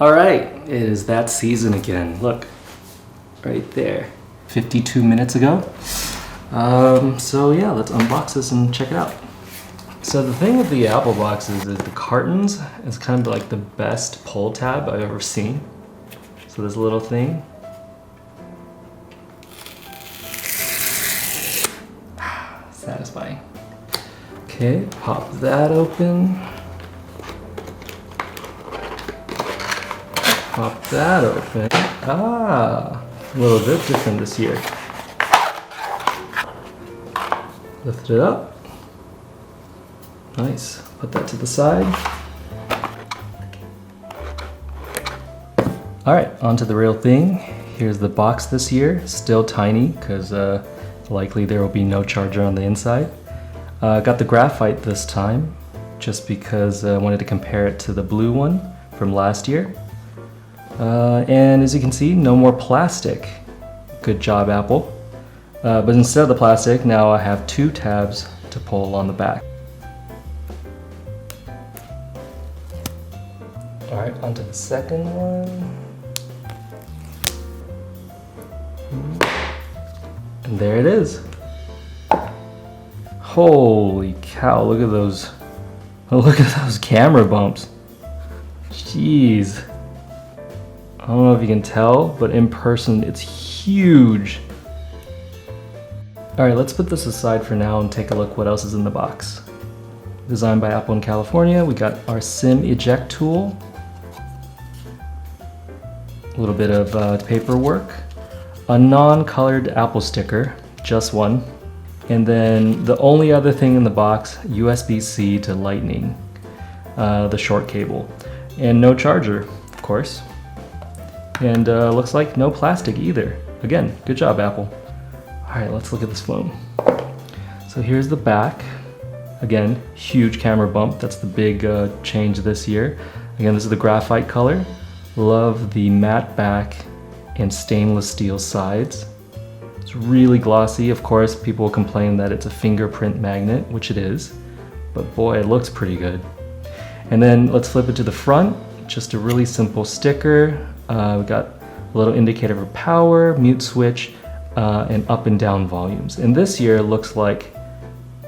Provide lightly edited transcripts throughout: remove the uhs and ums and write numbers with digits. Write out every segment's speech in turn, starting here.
All right, it is that season again. Look, right there, 52 minutes ago. So yeah, let's unbox this and check it out. So the thing with the Apple boxes is the cartons is kind of like the best pull tab I've ever seen. So this little thing. Satisfying. Okay, pop that open. Pop that open. Ah, a little bit different this year. Lift it up. Nice. Put that to the side. All right, onto the real thing. Here's the box this year. Still tiny because likely there will be no charger on the inside. Got the Graphite this time just because I wanted to compare it to the blue one from last year. And as you can see, no more plastic. Good job, Apple. But instead of the plastic, now I have two tabs to pull on the back. All right, onto the second one. And there it is. Holy cow, look at those. Look at those camera bumps. Jeez. I don't know if you can tell, but in person it's huge. All right, let's put this aside for now and take a look what else is in the box. Designed by Apple in California, we got our SIM eject tool. A little bit of paperwork. A non-colored Apple sticker, just one. And then the only other thing in the box, USB-C to Lightning, the short cable. And no charger, of course. And looks like no plastic either. Again, good job, Apple. All right, let's look at this phone. So here's the back. Again, huge camera bump. That's the big change this year. Again, this is the graphite color. Love the matte back and stainless steel sides. It's really glossy. Of course, people complain that it's a fingerprint magnet, which it is. But boy, it looks pretty good. And then let's flip it to the front. Just a really simple sticker. We got a little indicator for power, mute switch, and up and down volumes. And this year it looks like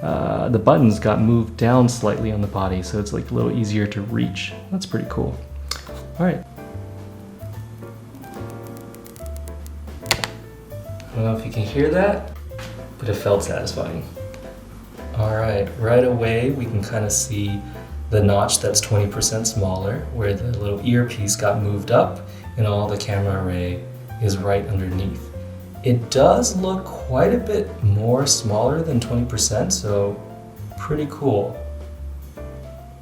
the buttons got moved down slightly on the body, so it's like a little easier to reach. That's pretty cool. All right. I don't know if you can hear that, but it felt satisfying. All right away we can kind of see the notch that's 20% smaller, where the little earpiece got moved up and all the camera array is right underneath. It does look quite a bit more smaller than 20%, so pretty cool.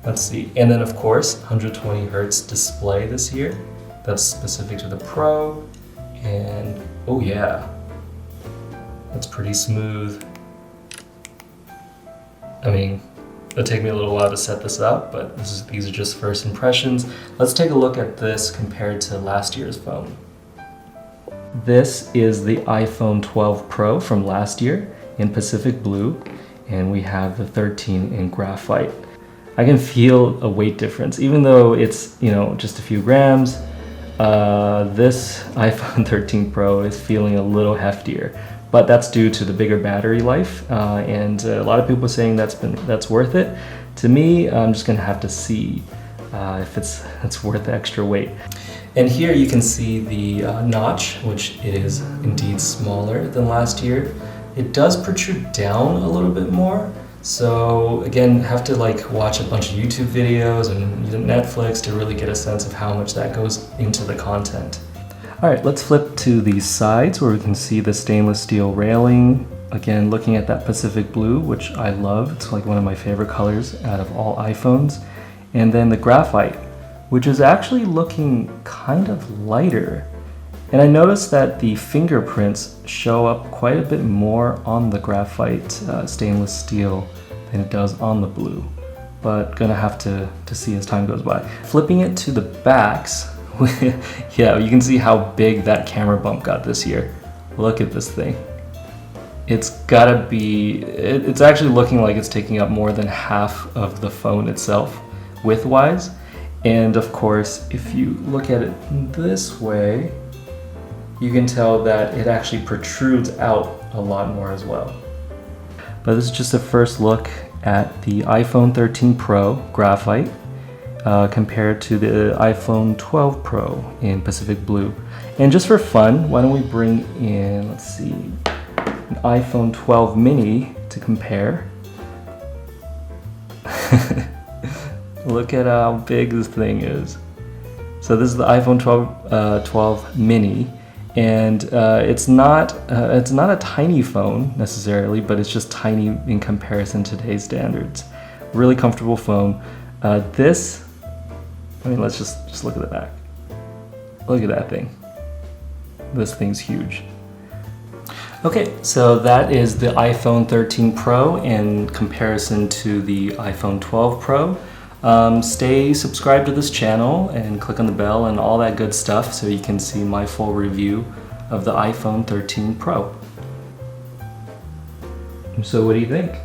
Let's see. And then of course, 120 Hertz display this year. That's specific to the Pro. And oh yeah, that's pretty smooth. I mean, it'll take me a little while to set this up, but these are just first impressions. Let's take a look at this compared to last year's phone. This is the iPhone 12 Pro from last year in Pacific Blue, and we have the 13 in Graphite. I can feel a weight difference, even though it's, you know, just a few grams. This iPhone 13 Pro is feeling a little heftier, but that's due to the bigger battery life, and a lot of people are saying that's worth it. To me, I'm just gonna have to see if it's worth the extra weight. And here you can see the notch, which it is indeed smaller than last year. It does protrude down a little bit more. So again, have to like watch a bunch of YouTube videos and Netflix to really get a sense of how much that goes into the content. All right, let's flip to the sides where we can see the stainless steel railing. Again, looking at that Pacific Blue, which I love. It's like one of my favorite colors out of all iPhones. And then the Graphite, which is actually looking kind of lighter. And I noticed that the fingerprints show up quite a bit more on the Graphite stainless steel than it does on the blue. But gonna have to see as time goes by. Flipping it to the backs, yeah, you can see how big that camera bump got this year. Look at this thing. It's gotta be, it's actually looking like it's taking up more than half of the phone itself, width-wise. And of course, if you look at it this way, you can tell that it actually protrudes out a lot more as well. But this is just a first look at the iPhone 13 Pro Graphite compared to the iPhone 12 Pro in Pacific Blue. And just for fun, why don't we bring in, let's see, an iPhone 12 mini to compare. Look at how big this thing is. So this is the iPhone 12 mini, and it's not a tiny phone necessarily, but it's just tiny in comparison to today's standards. Really comfortable phone. Let's just look at the back. Look at that thing. This thing's huge. Okay, so that is the iPhone 13 Pro in comparison to the iPhone 12 Pro. Stay subscribed to this channel and click on the bell and all that good stuff so you can see my full review of the iPhone 13 Pro. So what do you think?